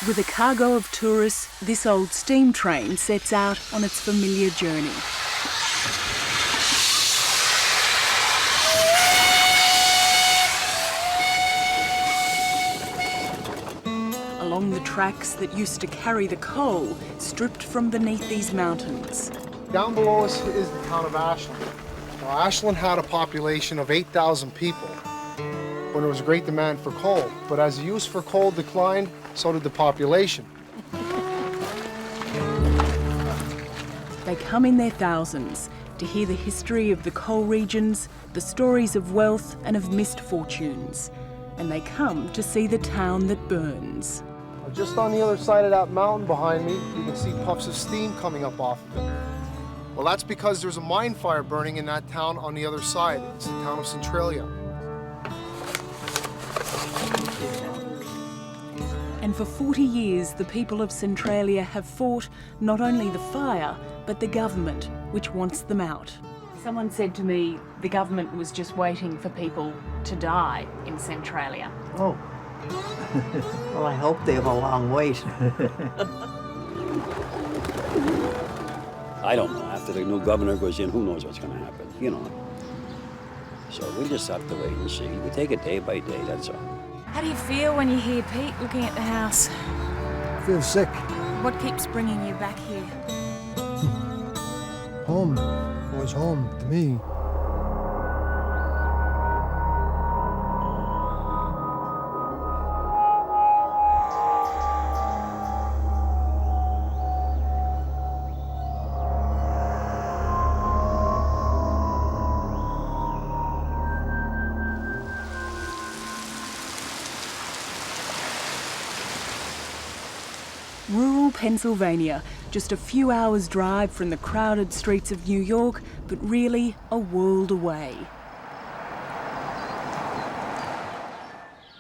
With a cargo of tourists, this old steam train sets out on its familiar journey. Along the tracks that used to carry the coal, stripped from beneath these mountains. Down below us is the town of Ashland. Now, Ashland had a population of 8,000 people when there was a great demand for coal. But as the use for coal declined, so did the population. They come in their thousands to hear the history of the coal regions, the stories of wealth and of misfortunes. And they come to see the town that burns. Just on the other side of that mountain behind me, you can see puffs of steam coming up off of it. Well, that's because there's a mine fire burning in that town on the other side. It's the town of Centralia. And for 40 years, the people of Centralia have fought not only the fire, but the government, which wants them out. Someone said to me the government was just waiting for people to die in Centralia. Oh. Well, I hope they have a long wait. I don't know. After the new governor goes in, who knows what's going to happen, you know. So we just have to wait and see. We take it day by day, that's all. How do you feel when you hear Pete looking at the house? I feel sick. What keeps bringing you back here? Home. Always home to me. Rural Pennsylvania, just a few hours' drive from the crowded streets of New York, but really a world away.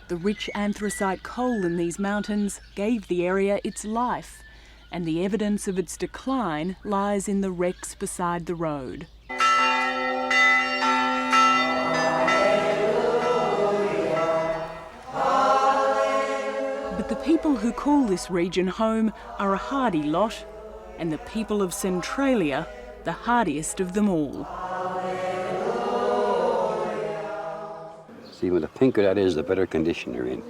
The rich anthracite coal in these mountains gave the area its life, and the evidence of its decline lies in the wrecks beside the road. But the people who call this region home are a hardy lot, and the people of Centralia, the hardiest of them all. See, when the pinker that is, the better condition they're in.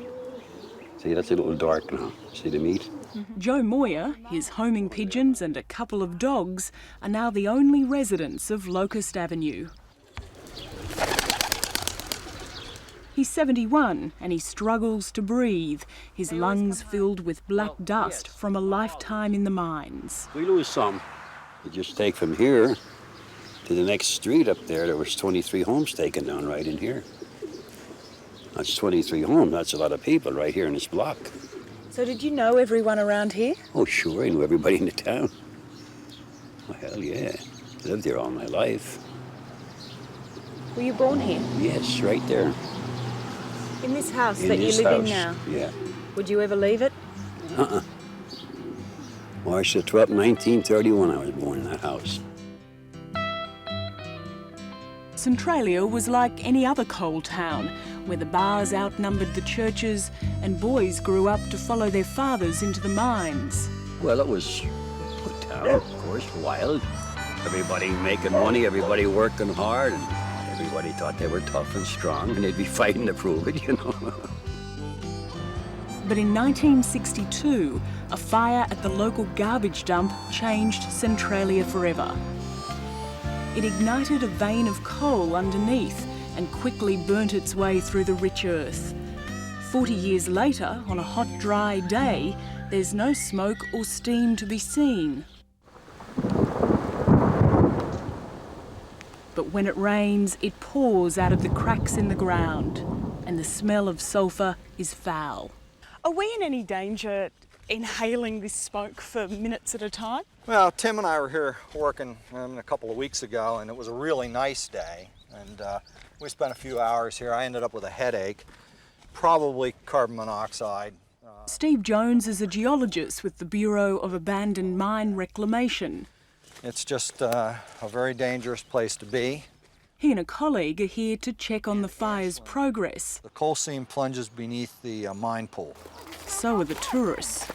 See, that's a little dark now. See the meat? Joe Moyer, his homing pigeons and a couple of dogs are now the only residents of Locust Avenue. He's 71 and he struggles to breathe, his lungs filled with black dust from a lifetime in the mines. We lose some. You just take from here to the next street up there was 23 homes taken down right in here. That's 23 homes. That's a lot of people right here in this block. So did you know everyone around here? Oh, sure. I knew everybody in the town. Oh, hell yeah. I lived here all my life. Were you born here? Yes, right there. In this house In that you this live in house, now? Yeah. Would you ever leave it? March the 12th, 1931, I was born in that house. Centralia was like any other coal town, where the bars outnumbered the churches and boys grew up to follow their fathers into the mines. Well, it was a town, of course, wild. Everybody making money, everybody working hard, and everybody thought they were tough and strong, and they'd be fighting to prove it, you know. But in 1962, a fire at the local garbage dump changed Centralia forever. It ignited a vein of coal underneath and quickly burnt its way through the rich earth. 40 years later, on a hot, dry day, there's no smoke or steam to be seen. But when it rains, it pours out of the cracks in the ground, and the smell of sulphur is foul. Are we in any danger inhaling this smoke for minutes at a time? Well, Tim and I were here working a couple of weeks ago, and it was a really nice day. And we spent a few hours here. I ended up with a headache, probably carbon monoxide. Steve Jones is a geologist with the Bureau of Abandoned Mine Reclamation. It's just a very dangerous place to be. He and a colleague are here to check on the fire's progress. The coal seam plunges beneath the mine pool. So are the tourists.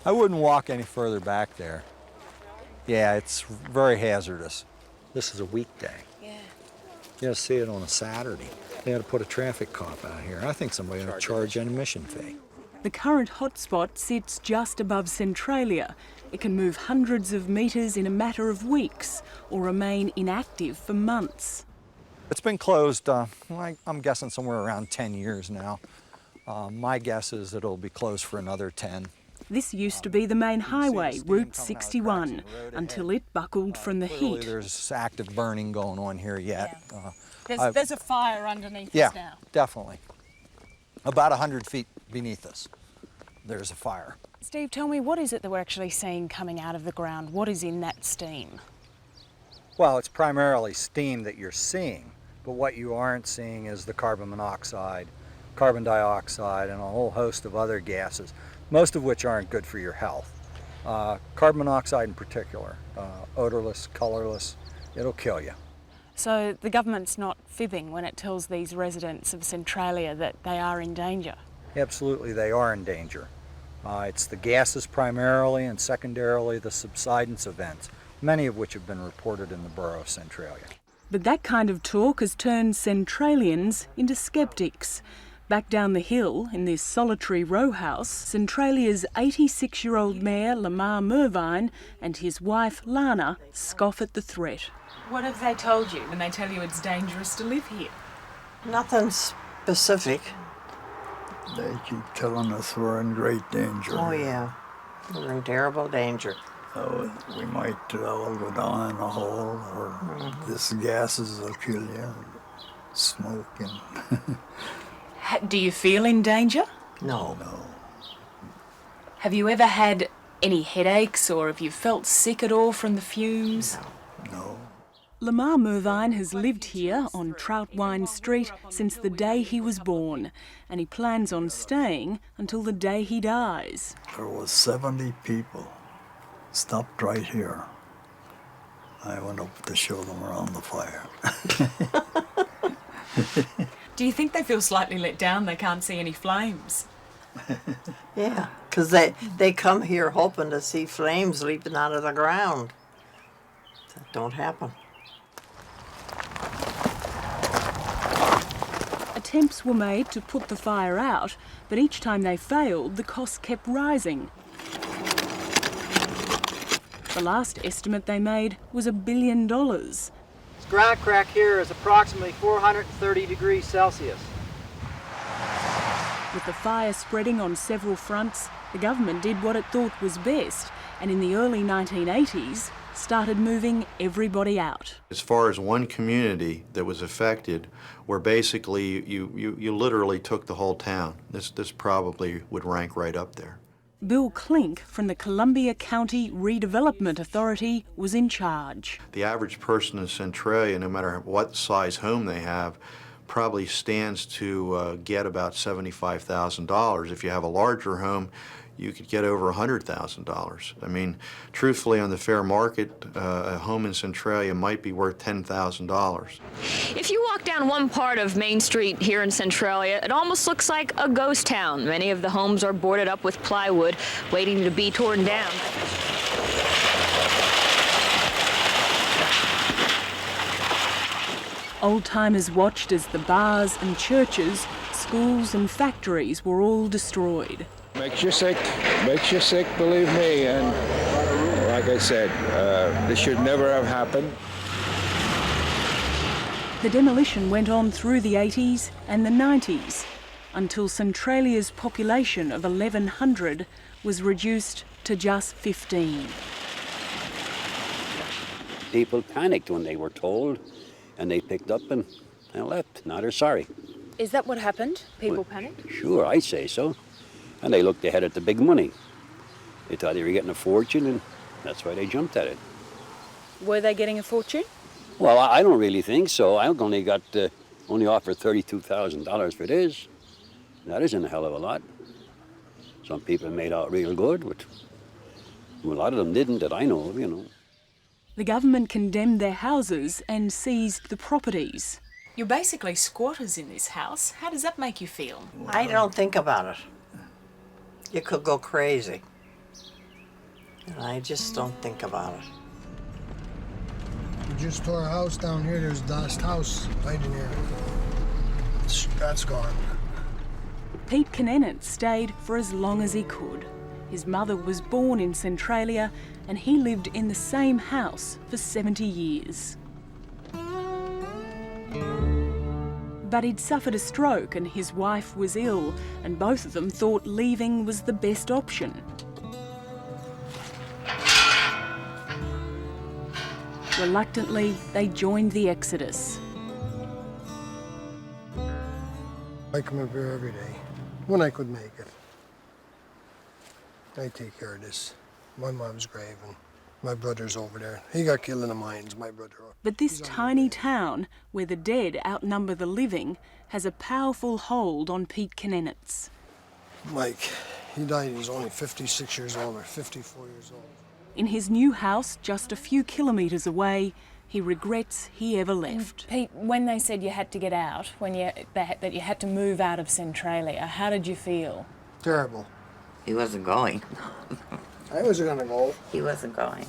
I wouldn't walk any further back there. Yeah, it's very hazardous. This is a weekday. Yeah. You gotta see it on a Saturday. They had to put a traffic cop out here. I think somebody ought to charge an admission fee. The current hotspot sits just above Centralia. It can move hundreds of metres in a matter of weeks or remain inactive for months. It's been closed, I'm guessing somewhere around 10 years now. My guess is it'll be closed for another 10. This used to be the main highway, Route 61, until it buckled from the Clearly heat. there's active burning going on here yet. There's a fire underneath Yeah, us now. definitely. About 100 feet beneath us, there's a fire. Steve, tell me, what is it that we're actually seeing coming out of the ground? What is in that steam? Well, it's primarily steam that you're seeing, but what you aren't seeing is the carbon monoxide, carbon dioxide, and a whole host of other gases, most of which aren't good for your health. Carbon monoxide in particular, odorless, colorless, it'll kill you. So the government's not fibbing when it tells these residents of Centralia that they are in danger? Absolutely, they are in danger. It's the gases primarily, and secondarily the subsidence events, many of which have been reported in the borough of Centralia. But that kind of talk has turned Centralians into sceptics. Back down the hill, in this solitary row house, Centralia's 86-year-old mayor, Mamar Mervine, and his wife, Lana, scoff at the threat. What have they told you when they tell you it's dangerous to live here? Nothing specific. They keep telling us we're in great danger. Oh, yeah. We're in terrible danger. We might all go down in a hole, or this gases will kill you, smoke and... Do you feel in danger? No. Have you ever had any headaches, or have you felt sick at all from the fumes? No. Mamar Mervine has lived here on Troutwine Street since the day he was born, and he plans on staying until the day he dies. There was 70 people stopped right here. I went up to show them around the fire. Do you think they feel slightly let down they can't see any flames? Yeah, because they come here hoping to see flames leaping out of the ground. That don't happen. Attempts were made to put the fire out, but each time they failed, the cost kept rising. The last estimate they made was $1 billion. Ground crack here is approximately 430 degrees Celsius. With the fire spreading on several fronts, the government did what it thought was best, and in the early 1980s started moving everybody out. As far as one community that was affected, where basically you literally took the whole town, this probably would rank right up there. Bill Klink from the Columbia County Redevelopment Authority was in charge. The average person in Centralia, no matter what size home they have, probably stands to get about $75,000. If you have a larger home, you could get over $100,000. I mean, truthfully, on the fair market, a home in Centralia might be worth $10,000. If you walk down one part of Main Street here in Centralia, it almost looks like a ghost town. Many of the homes are boarded up with plywood, waiting to be torn down. Old-timers watched as the bars and churches, schools and factories were all destroyed. Makes you sick, believe me, and like I said, this should never have happened. The demolition went on through the 80s and the 90s until Centralia's population of 1,100 was reduced to just 15. People panicked when they were told, and they picked up and left. Now they're sorry. Is that what happened? People panicked? Sure, I'd say so. And they looked ahead at the big money. They thought they were getting a fortune, and that's why they jumped at it. Were they getting a fortune? Well, I don't really think so. I only offered $32,000 for this. That isn't a hell of a lot. Some people made out real good, but a lot of them didn't that I know of, you know. The government condemned their houses and seized the properties. You're basically squatters in this house. How does that make you feel? I don't think about it. You could go crazy. And I just don't think about it. We just tore a house down here. There's the last house right in here. That's gone. Pete Knennett stayed for as long as he could. His mother was born in Centralia and he lived in the same house for 70 years. But he'd suffered a stroke and his wife was ill, and both of them thought leaving was the best option. Reluctantly, they joined the exodus. I come up here every day, when I could make it. I take care of this. My mom's grave and my brother's over there. He got killed in the mines, my brother. But this tiny town, where the dead outnumber the living, has a powerful hold on Pete Knennett's. Mike, he died, he was only 56 years old or 54 years old. In his new house, just a few kilometres away, he regrets he ever left. Pete, when they said you had to get out, that you had to move out of Centralia, how did you feel? Terrible. He wasn't going. I wasn't gonna go. He wasn't going.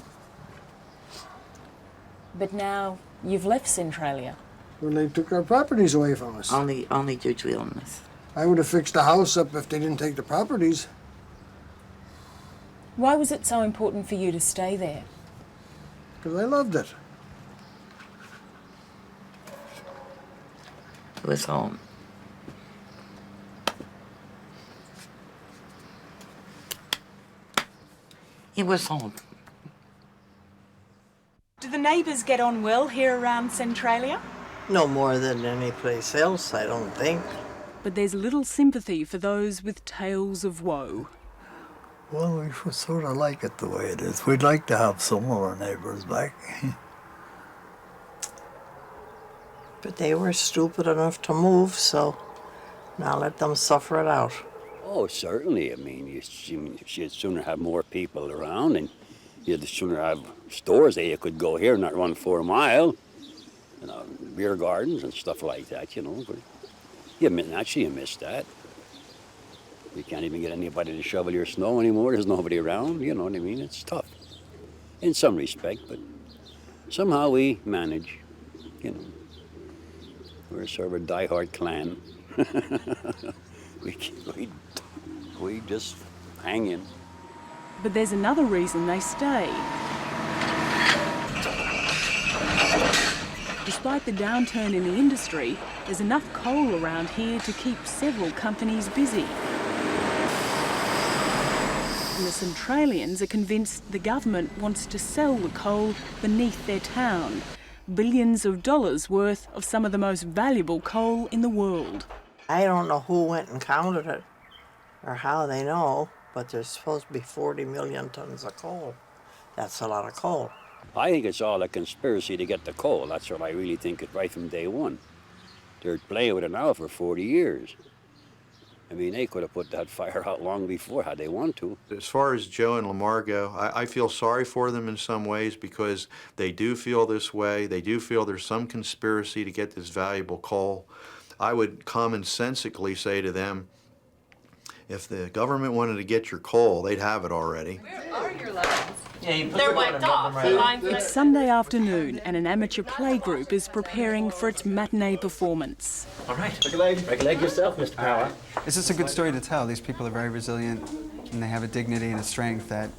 But now you've left Centralia. When they took our properties away from us. Only due to illness. I would have fixed the house up if they didn't take the properties. Why was it so important for you to stay there? Because I loved it. It was home. It was home. Do the neighbours get on well here around Centralia? No more than any place else, I don't think. But there's little sympathy for those with tales of woe. Well, we sort of like it the way it is. We'd like to have some of our neighbours back. But they were stupid enough to move, so now let them suffer it out. Oh, certainly. I mean, you'd sooner have more people around, and you'd sooner have stores that you could go here and not run 4 mile. You know, beer gardens and stuff like that, you know. But you miss that. You can't even get anybody to shovel your snow anymore. There's nobody around, you know what I mean? It's tough in some respect, but somehow we manage, you know. We're sort of a diehard clan. we just hang in. But there's another reason they stay. Despite the downturn in the industry, there's enough coal around here to keep several companies busy. And the Centralians are convinced the government wants to sell the coal beneath their town. Billions of dollars worth of some of the most valuable coal in the world. I don't know who went and counted it or how they know, but there's supposed to be 40 million tons of coal. That's a lot of coal. I think it's all a conspiracy to get the coal. That's what I really think it right from day one. They're playing with it now for 40 years. I mean, they could have put that fire out long before had they want to. As far as Joe and Lamar go, I feel sorry for them in some ways because they do feel this way. They do feel there's some conspiracy to get this valuable coal. I would commonsensically say to them, if the government wanted to get your coal, they'd have it already. Where are your lines? They're wiped off. It's Sunday afternoon and an amateur playgroup is preparing for its matinee performance. All right, break a leg yourself, Mr. Power. It's just a good story to tell. These people are very resilient and they have a dignity and a strength that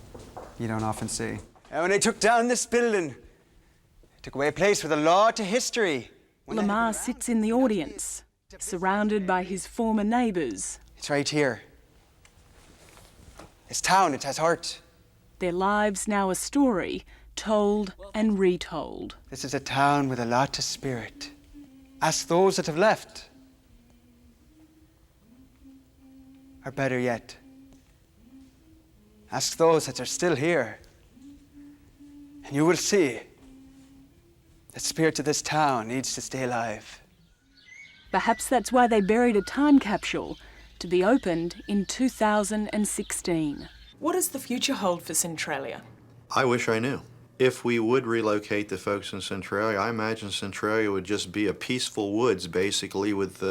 you don't often see. And when they took down this building, they took away a place for the law to history. Lamar sits in the audience, surrounded by his former neighbours. It's right here. This town, it has heart. Their lives now a story, told and retold. This is a town with a lot of spirit. Ask those that have left. Or better yet, ask those that are still here. And you will see the spirit of this town needs to stay alive. Perhaps that's why they buried a time capsule to be opened in 2016. What does the future hold for Centralia? I wish I knew. If we would relocate the folks in Centralia, I imagine Centralia would just be a peaceful woods, basically, with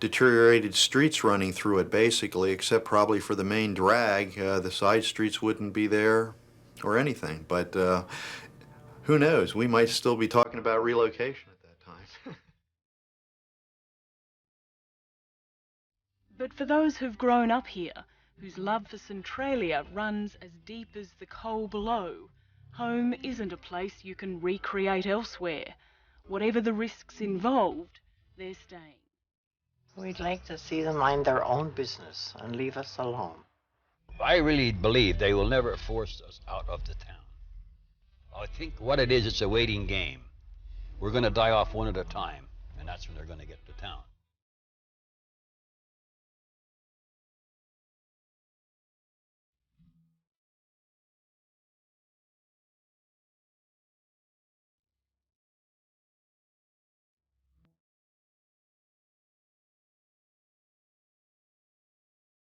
deteriorated streets running through it, basically, except probably for the main drag. The side streets wouldn't be there. or anything. But who knows? We might still be talking about relocation at that time. But for those who've grown up here, whose love for Centralia runs as deep as the coal below, home isn't a place you can recreate elsewhere. Whatever the risks involved, they're staying. We'd like to see them mind their own business and leave us alone. I really believe they will never force us out of the town. I think what it is, it's a waiting game. We're going to die off one at a time, and that's when they're going to get to town.